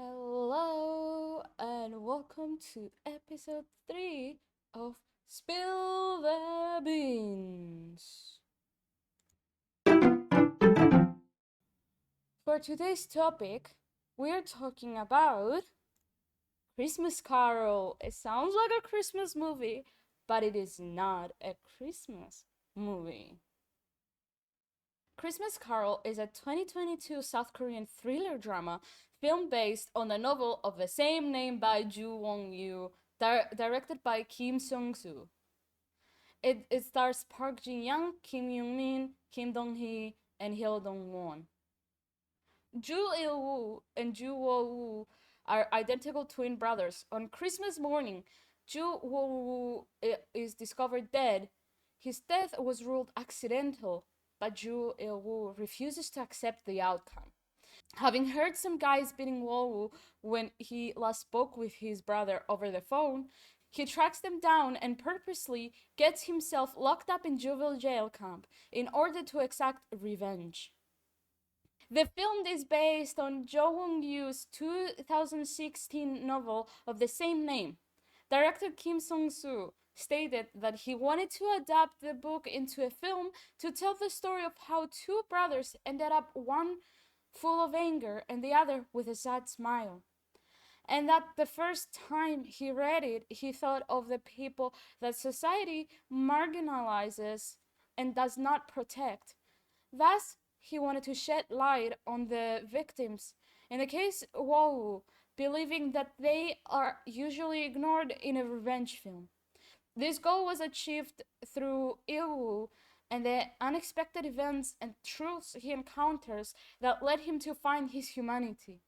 Hello and welcome to episode 3 of Spill the Beans. For today's topic, we're talking about Christmas Carol. It sounds like a Christmas movie, but it is not a Christmas movie. Christmas Carol is a 2022 South Korean thriller drama film based on the novel of the same name by Ju Won-yu, directed by Kim Sung-soo. It stars Park Jin-young, Kim Young-min, Kim Dong-hee, and Hyo Dong-won. Ju Il-woo and Ju Wo-woo are identical twin brothers. On Christmas morning, Ju Wo-woo is discovered dead. His death was ruled accidental, but Ju Il-woo refuses to accept the outcome. Having heard some guys beating Wo-woo when he last spoke with his brother over the phone, he tracks them down and purposely gets himself locked up in Juvie jail camp in order to exact revenge. The film is based on Jo Won-yu's 2016 novel of the same name. Director Kim Sung-soo stated that he wanted to adapt the book into a film to tell the story of how two brothers ended up, one full of anger and the other with a sad smile. And that the first time he read it, he thought of the people that society marginalizes and does not protect. Thus, he wanted to shed light on the victims. In the case Woo, believing that they are usually ignored in a revenge film. This goal was achieved through Il-woo and the unexpected events and truths he encounters that led him to find his humanity.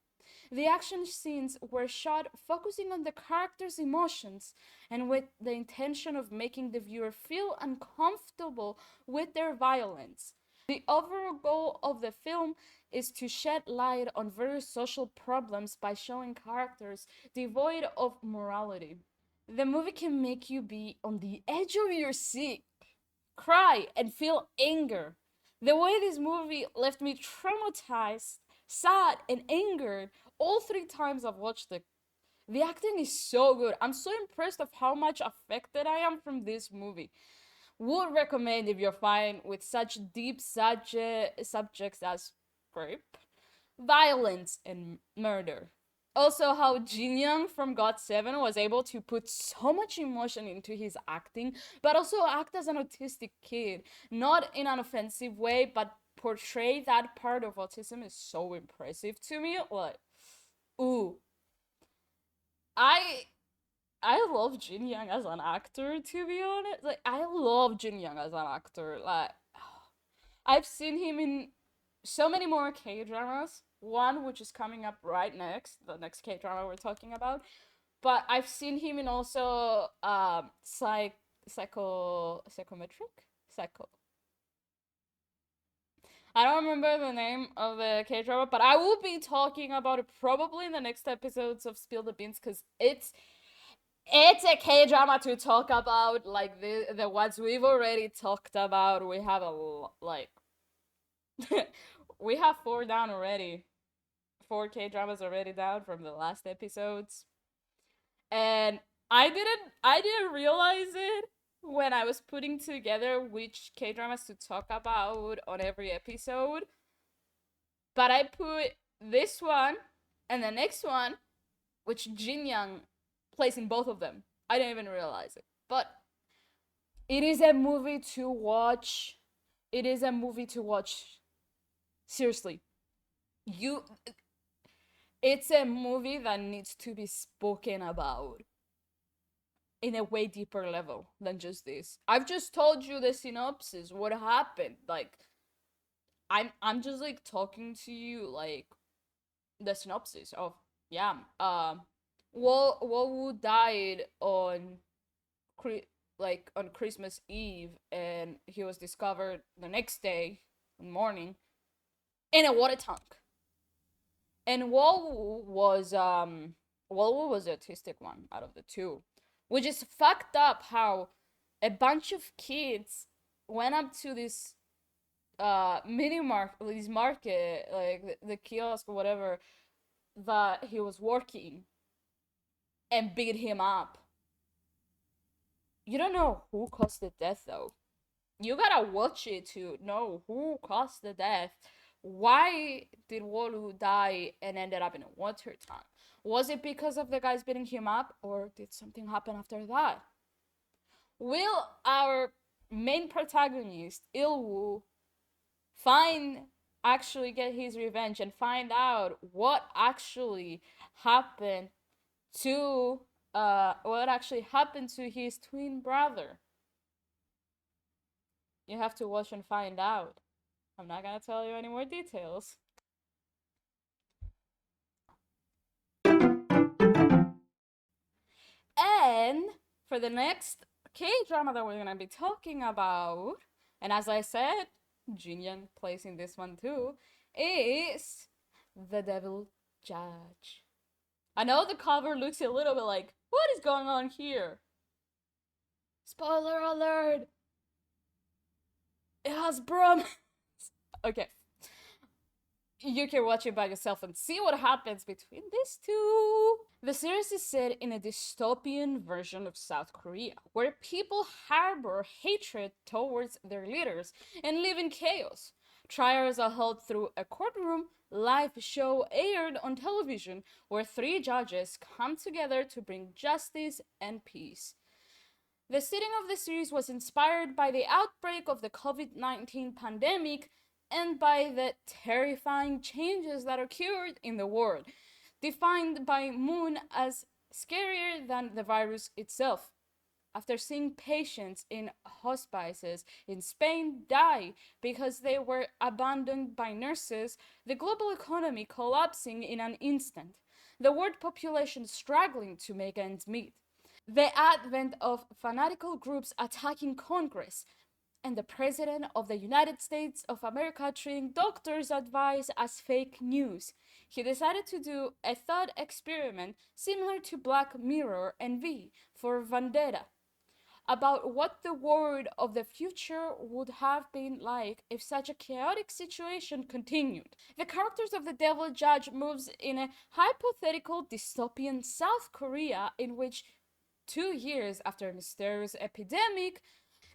The action scenes were shot focusing on the characters' emotions and with the intention of making the viewer feel uncomfortable with their violence. The overall goal of the film is to shed light on various social problems by showing characters devoid of morality. The movie can make you be on the edge of your seat, cry, and feel anger. The way this movie left me traumatized, sad, and angered all three times I've watched it. The acting is so good. I'm so impressed of how much affected I am from this movie. Would recommend if you're fine with such deep subjects as rape, violence, and murder. Also, how Jin Young from GOT7 was able to put so much emotion into his acting, but also act as an autistic kid. Not in an offensive way, but portray that part of autism is so impressive to me. Like, ooh. I I love Jin Young as an actor, to be honest. Like, I love Jin Young as an actor. Like, I've seen him in so many more K dramas. One which is coming up right next, the next K drama we're talking about. But I've seen him in also psychometric psycho. I don't remember the name of the K drama, but I will be talking about it probably in the next episodes of Spill the Beans because it's a K drama to talk about. Like the ones we've already talked about. We have like we have four down already. Four K dramas already down from the last episodes. And I didn't realize it when I was putting together which K dramas to talk about on every episode. But I put this one and the next one, which Jin Young plays in both of them. I didn't even realize it. But it is a movie to watch. It is a movie to watch. Seriously. You it's a movie that needs to be spoken about in a way deeper level than just this. I've just told you the synopsis, what happened. Like I'm just like talking to you like the synopsis of yeah. Wo died on like on Christmas Eve and he was discovered the next day morning in a water tank. And Wolwu was the autistic one out of the two, which is fucked up. How a bunch of kids went up to this mini market, this market, like the kiosk or whatever, that he was working and beat him up. You don't know who caused the death though. You gotta watch it to know who caused the death. Why did Wolu die and ended up in a water tank? Was it because of the guys beating him up, or did something happen after that? Will our main protagonist, Ilwu, find actually get his revenge and find out what actually happened to his twin brother? You have to watch and find out. I'm not gonna tell you any more details. And for the next K drama that we're gonna be talking about, and as I said, Jinyoung plays in this one too, is The Devil Judge. I know the cover looks a little bit like, what is going on here? Spoiler alert! It has Brum. Okay. You can watch it by yourself and see what happens between these two. The series is set in a dystopian version of South Korea, where people harbor hatred towards their leaders and live in chaos. Trials are held through a courtroom live show aired on television, where three judges come together to bring justice and peace. The setting of the series was inspired by the outbreak of the COVID-19 pandemic and by the terrifying changes that occurred in the world, defined by Moon as scarier than the virus itself. After seeing patients in hospices in Spain die because they were abandoned by nurses, the global economy collapsing in an instant, the world population struggling to make ends meet, the advent of fanatical groups attacking Congress, and the President of the United States of America treating doctors' advice as fake news, he decided to do a thought experiment similar to Black Mirror and V for Vendetta, about what the world of the future would have been like if such a chaotic situation continued. The characters of the Devil Judge moves in a hypothetical dystopian South Korea in which 2 years after a mysterious epidemic,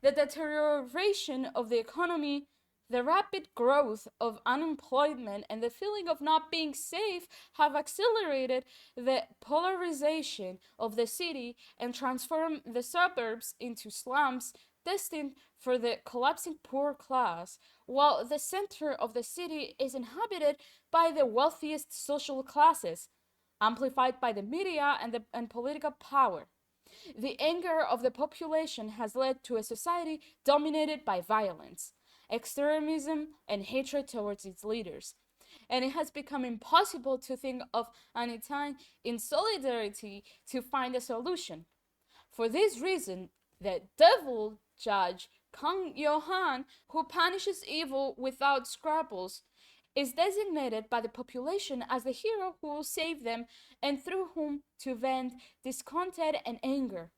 the deterioration of the economy, the rapid growth of unemployment, and the feeling of not being safe have accelerated the polarization of the city and transformed the suburbs into slums destined for the collapsing poor class, while the center of the city is inhabited by the wealthiest social classes, amplified by the media and political power. The anger of the population has led to a society dominated by violence, extremism, and hatred towards its leaders. And it has become impossible to think of any time in solidarity to find a solution. For this reason, the devil judge Kang Yohan, who punishes evil without scruples, is designated by the population as the hero who will save them and through whom to vent discontent and anger.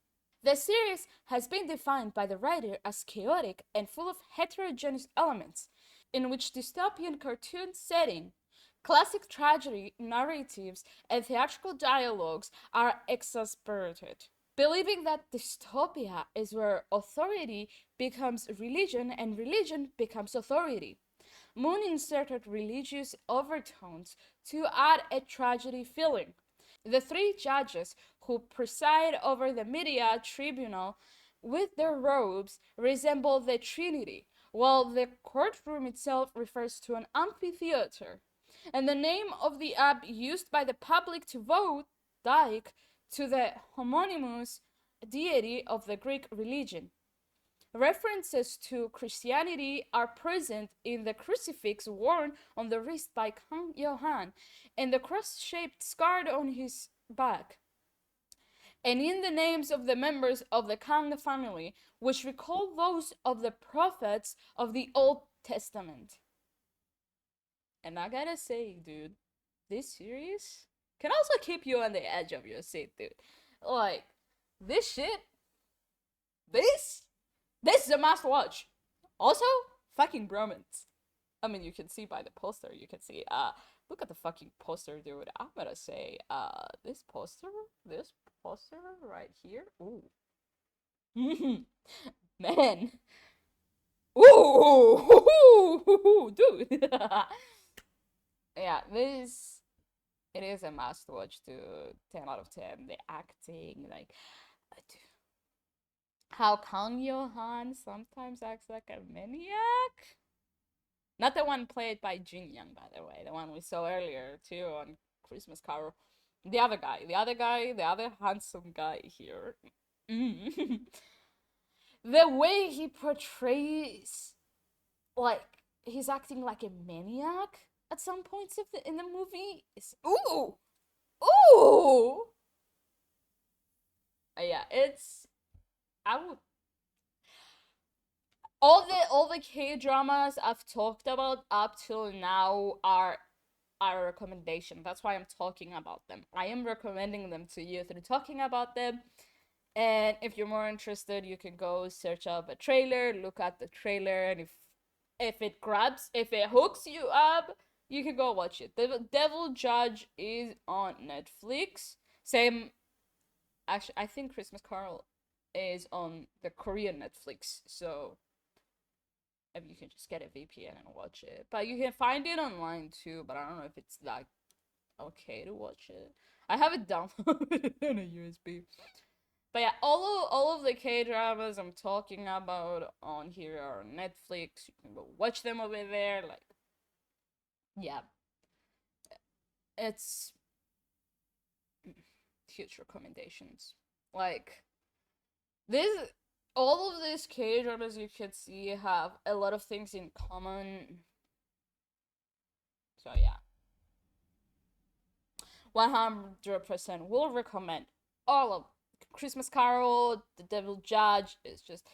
The series has been defined by the writer as chaotic and full of heterogeneous elements, in which dystopian cartoon setting, classic tragedy narratives, and theatrical dialogues are exasperated. Believing that dystopia is where authority becomes religion and religion becomes authority. Moon inserted religious overtones to add a tragedy feeling. The three judges who preside over the media tribunal with their robes resemble the Trinity, while the courtroom itself refers to an amphitheater. And the name of the app used by the public to vote, Dike, to the homonymous deity of the Greek religion. References to Christianity are present in the crucifix worn on the wrist by Kang Yohan and the cross-shaped scar on his back, and in the names of the members of the Kang family, which recall those of the prophets of the Old Testament. And I gotta say, dude, this series can also keep you on the edge of your seat, dude. Like, this shit, this is a must watch. Also, fucking bromance. I mean, you can see by the poster, you can see, look at the fucking poster, dude. I'm gonna say, this poster right here. Ooh. Man. Ooh, dude. Yeah, it is a must watch to 10 out of 10. The acting, like, how Kang Johan sometimes acts like a maniac. Not the one played by Jin Young, by the way, the one we saw earlier too on Christmas Carol. The other guy, the other handsome guy here. Mm. The way he portrays, like, he's acting like a maniac at some points of in the movie is ooh. Yeah, it's I would all the K dramas I've talked about up till now are a recommendation. That's why I'm talking about them. I am recommending them to you through talking about them. And if you're more interested, you can go search up a trailer, look at the trailer, and if it hooks you up, you can go watch it. The Devil Judge is on Netflix. Same, actually, I think Christmas Carol is on the Korean Netflix. So if you can just get a VPN and watch it, but you can find it online too. But I don't know if it's that okay to watch it. I have it downloaded on a USB. But yeah, all of the K dramas I'm talking about on here are on Netflix. You can go watch them over there. Like, yeah, it's huge recommendations. Like, this, all of these K dramas you can see have a lot of things in common. So yeah, 100% will recommend all of Christmas Carol, The Devil Judge. It's just,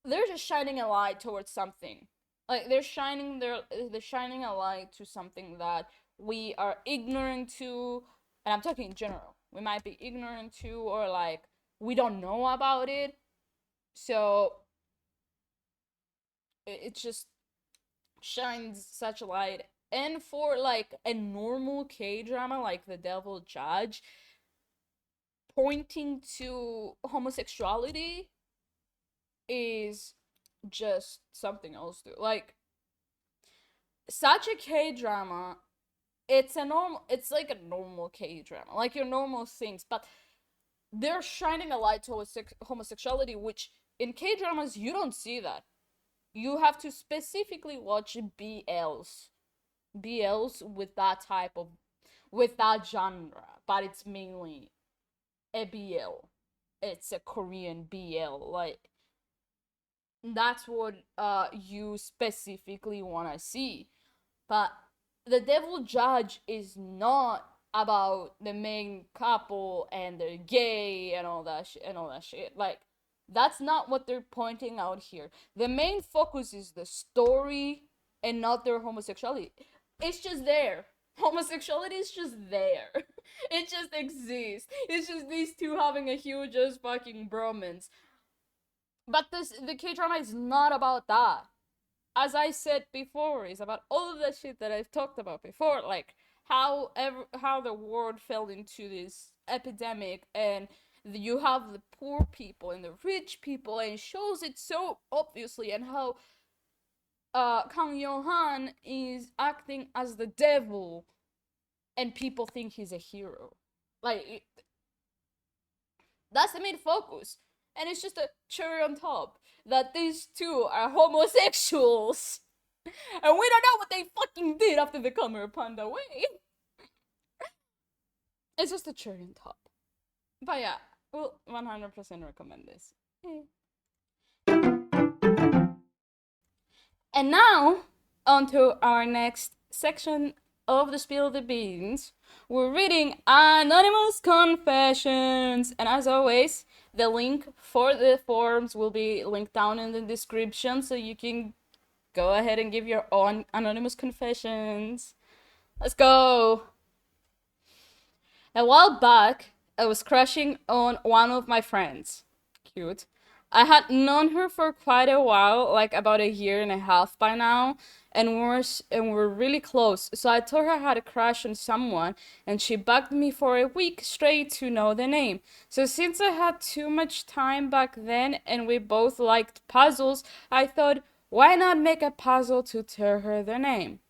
they're just shining a light towards something. Like, they're shining a light to something that we are ignorant to, and I'm talking in general. We might be ignorant to, or like we don't know about it. So it just shines such a light. And for like a normal K drama like The Devil Judge, pointing to homosexuality is just something else, dude. Like, such a K drama, it's like a normal K drama, like your normal things, but they're shining a light towards homosexuality, which in K dramas you don't see that. You have to specifically watch BLs with that type of, with that genre, but it's mainly a BL. It's a Korean BL. Like, that's what you specifically want to see. But The Devil Judge is not about the main couple and they're gay and all that shit. Like, that's not what they're pointing out here. The main focus is the story and not their homosexuality. It's just there. Homosexuality is just there. It just exists. It's just these two having a huge ass fucking bromance. But the K drama is not about that. As I said before, it's about all of the shit that I've talked about before, like how the world fell into this epidemic, and you have the poor people and the rich people, and it shows it so obviously, and how Kang Johan is acting as the devil, and people think he's a hero. Like, that's the main focus. And it's just a cherry on top that these two are homosexuals. And we don't know what they fucking did after the camera panned away. It's just a cherry on top. But yeah, we'll 100% recommend this. And now, on to our next section of the Spill the Beans. We're reading Anonymous Confessions. And as always, the link for the forms will be linked down in the description, so you can go ahead and give your own anonymous confessions. Let's go! A while back, I was crushing on one of my friends. Cute. I had known her for quite a while, like about a year and a half by now, and we're really close. So I told her I had a crush on someone, and she bugged me for a week straight to know the name. So since I had too much time back then and we both liked puzzles, I thought, why not make a puzzle to tell her the name?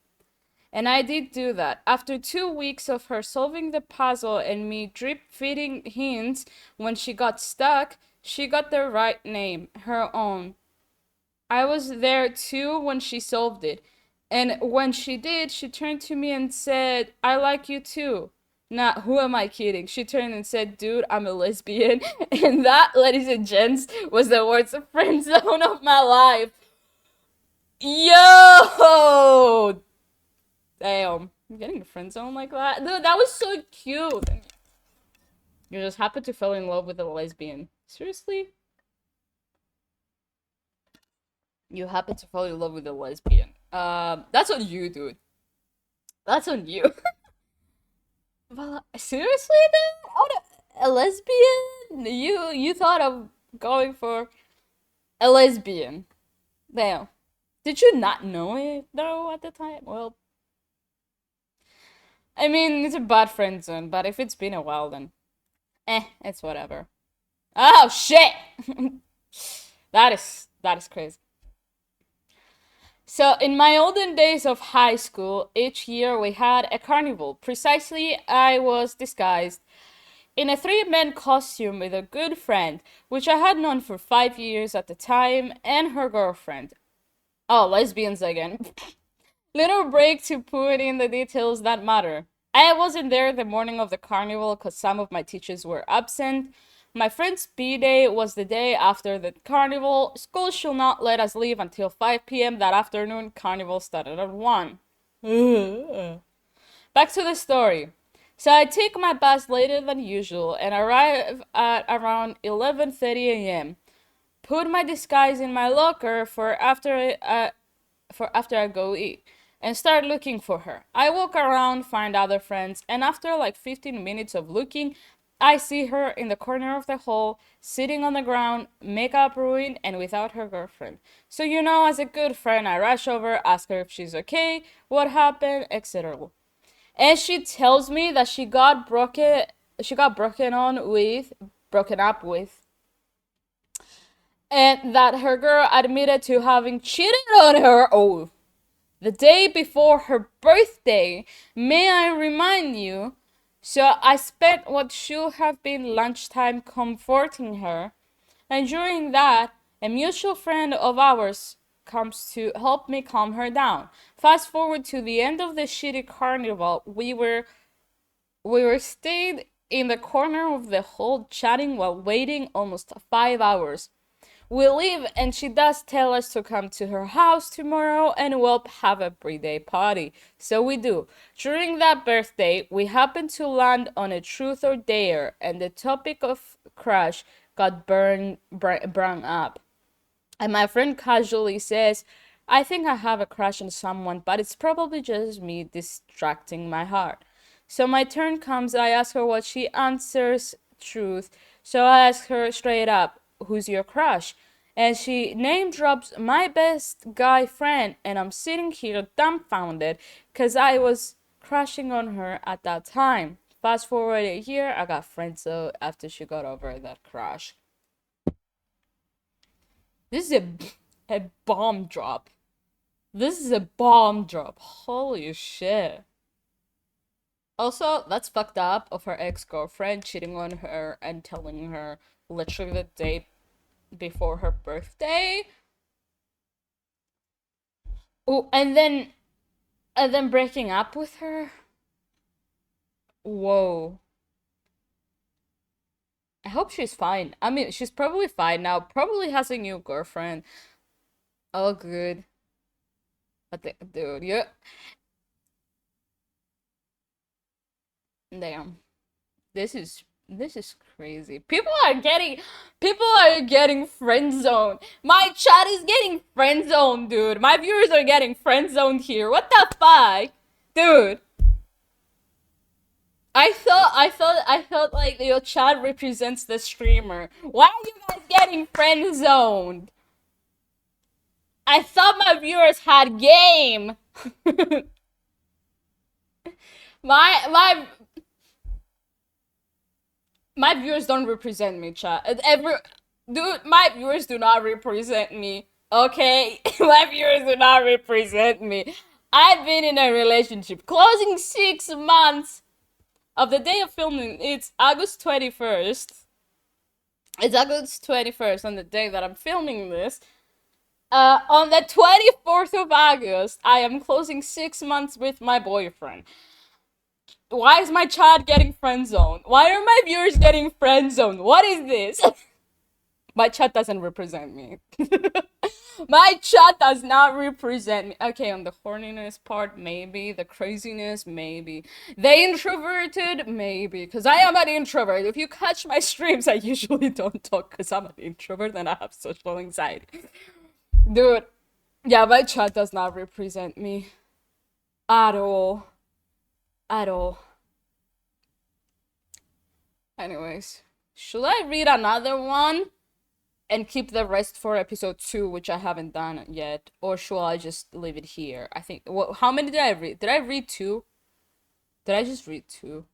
And I did do that. After 2 weeks of her solving the puzzle and me drip feeding hints when she got stuck, she got the right name, her own. I was there too when she solved it. And when she did, she turned to me and said, I like you too. Nah, who am I kidding? She turned and said, dude, I'm a lesbian. And that, ladies and gents, was the words of friend zone of my life. Yo! Damn. I'm getting a friend zone like that? Dude, that was so cute. You just happened to fall in love with a lesbian. Seriously? You happen to fall in love with a lesbian. That's on you, dude. That's on you. Well, seriously, dude? A lesbian? You thought of going for a lesbian? Damn. Did you not know it though at the time? Well, I mean, it's a bad friend zone, but if it's been a while, then it's whatever. Oh shit! That is crazy. So, in my olden days of high school, each year we had a carnival. Precisely, I was disguised in a three-man costume with a good friend, which I had known for 5 years at the time, and her girlfriend. Oh, lesbians again. Little break to put in the details that matter. I wasn't there the morning of the carnival because some of my teachers were absent. My friend's B-day was the day after the carnival. School should not let us leave until 5 p.m. that afternoon. Carnival started at 1. Back to the story. So I take my bus later than usual and arrive at around 11:30 a.m. Put my disguise in my locker for after I go eat and start looking for her. I walk around, find other friends, and after like 15 minutes of looking, I see her in the corner of the hall, sitting on the ground, makeup ruined, and without her girlfriend. So, as a good friend, I rush over, ask her if she's okay, what happened, etc. And she tells me that broken up with, and that her girl admitted to having cheated on her. Oh, the day before her birthday, may I remind you? So I spent what should have been lunchtime comforting her, and during that, a mutual friend of ours comes to help me calm her down. Fast forward to the end of the shitty carnival, we were stayed in the corner of the hall chatting while waiting almost 5 hours. We leave and she does tell us to come to her house tomorrow and we'll have a birthday party. So we do. During that birthday, we happened to land on a truth or dare and the topic of crush got brought up. And my friend casually says, I think I have a crush on someone, but it's probably just me distracting my heart. So my turn comes, I ask her what she answers truth. So I ask her straight up, who's your crush? And she name drops my best guy friend, and I'm sitting here dumbfounded because I was crushing on her at that time. Fast forward a year, I got friendzoned after she got over that crush. This is a bomb drop. This is a bomb drop. Holy shit. Also, that's fucked up of her ex-girlfriend cheating on her and telling her literally the day before her birthday. Oh, and then breaking up with her. Whoa. I hope she's fine. I mean, she's probably fine now. Probably has a new girlfriend. Oh, good. But dude, yeah. Damn. This is crazy. People are getting friend zoned. My chat is getting friend zoned, dude. My viewers are getting friend zoned here. What the fuck? Dude. I thought like your chat represents the streamer. Why are you guys getting friend zoned? I thought my viewers had game. my my my viewers don't represent me, chat. Dude, my viewers do not represent me. Okay, my viewers do not represent me. I've been in a relationship closing 6 months of the day of filming. It's August 21st. It's August 21st on the day that I'm filming this. On the 24th of August, I am closing 6 months with my boyfriend. Why is my chat getting friend zoned? Why are my viewers getting friend zoned? What is this? My chat doesn't represent me. My chat does not represent me. Okay, on the horniness part, maybe. The craziness, maybe. The introverted, maybe. Because I am an introvert. If you catch my streams, I usually don't talk because I'm an introvert and I have social anxiety. Dude, yeah, my chat does not represent me. At all. At all. Anyways, should I read another one and keep the rest for episode 2, which I haven't done yet? Or should I just leave it here? I think, how many did I read? Did I read 2? Did I just read 2?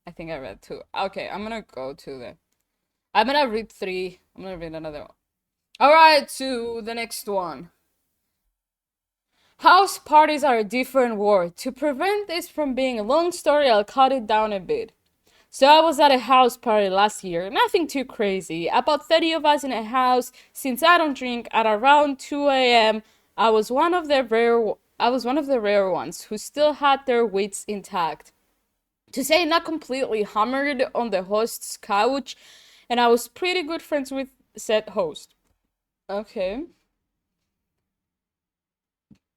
I think I read 2. Okay, I'm gonna go to the... I'm gonna read 3. I'm gonna read another one. Alright, to the next one. House parties are a different word. To prevent this from being a long story, I'll cut it down a bit. So I was at a house party last year, nothing too crazy. About 30 of us in a house. Since I don't drink, at around 2 a.m., I was one of the rare ones who still had their wits intact. To say not completely hammered on the host's couch, and I was pretty good friends with said host. Okay.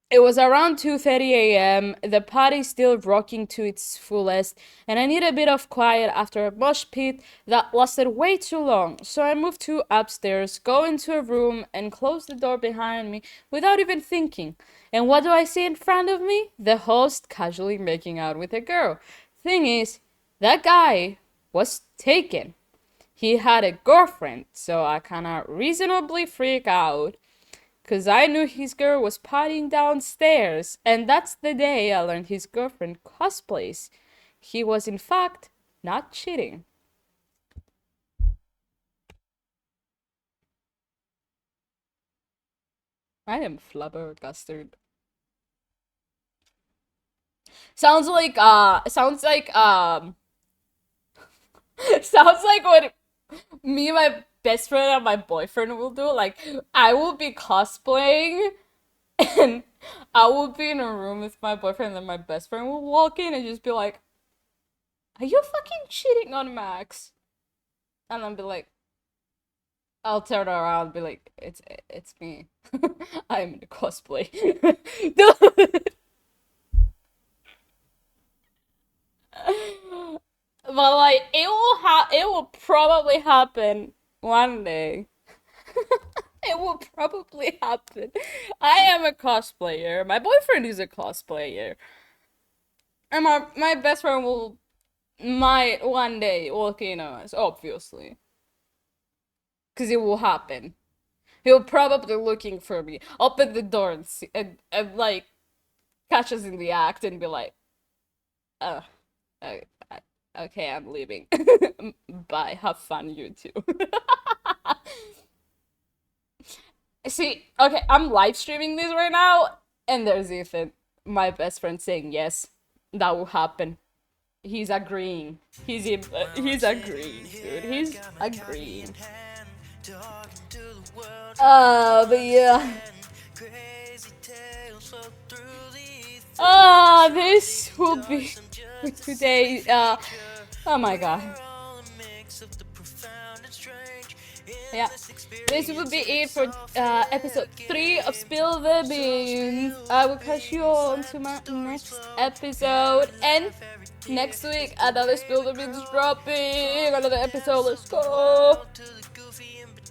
It was around 2:30 a.m., the party still rocking to its fullest, and I need a bit of quiet after a mosh pit that lasted way too long, so I moved to upstairs, go into a room, and close the door behind me without even thinking. And what do I see in front of me? The host casually making out with a girl. Thing is, that guy was taken. He had a girlfriend, so I kinda reasonably freak out. Because I knew his girl was partying downstairs, and that's the day I learned his girlfriend cosplays. He was, in fact, not cheating. I am flabbergasted. Sounds like, sounds like what me and my best friend and my boyfriend will do. Like, I will be cosplaying and I will be in a room with my boyfriend and then my best friend will walk in and just be like, are you fucking cheating on Max? And I'll be like, I'll turn around and be like, it's me. I'm in a cosplay. Dude. But like, it will probably happen one day. It will probably happen. I am a cosplayer. My boyfriend is a cosplayer. And my best friend might one day walk in on us, obviously. Because it will happen. He'll probably looking for me. Open the door and see, and like catch us in the act and be like, uh, uh, okay, I'm leaving. Bye. Have fun, you too. See, okay, I'm live streaming this right now, and there's Ethan, my best friend, saying yes, that will happen. He's agreeing. He's agreeing, dude. He's agreeing. But yeah. This will be today. Oh my god. Yeah, this will be it for episode 3 of Spill the Beans. I will catch you on to my next episode, and next week another Spill the Beans dropping, another episode. Let's go.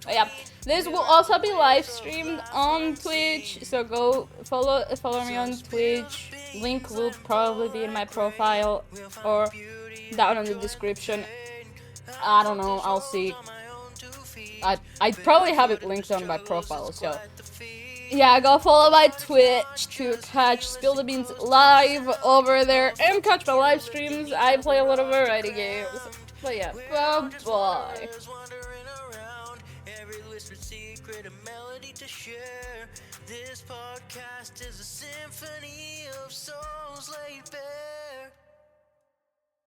But yeah, this will also be live streamed on Twitch, so go follow me on Twitch. Link will probably be in my profile or down in the description. I don't know, I'll see. I probably have it linked on my profile, so Yeah, go follow my Twitch to catch Spill the Beans live over there and catch my live streams. I play a lot of variety games. But yeah, bye bye. This podcast is a symphony of souls laid bare.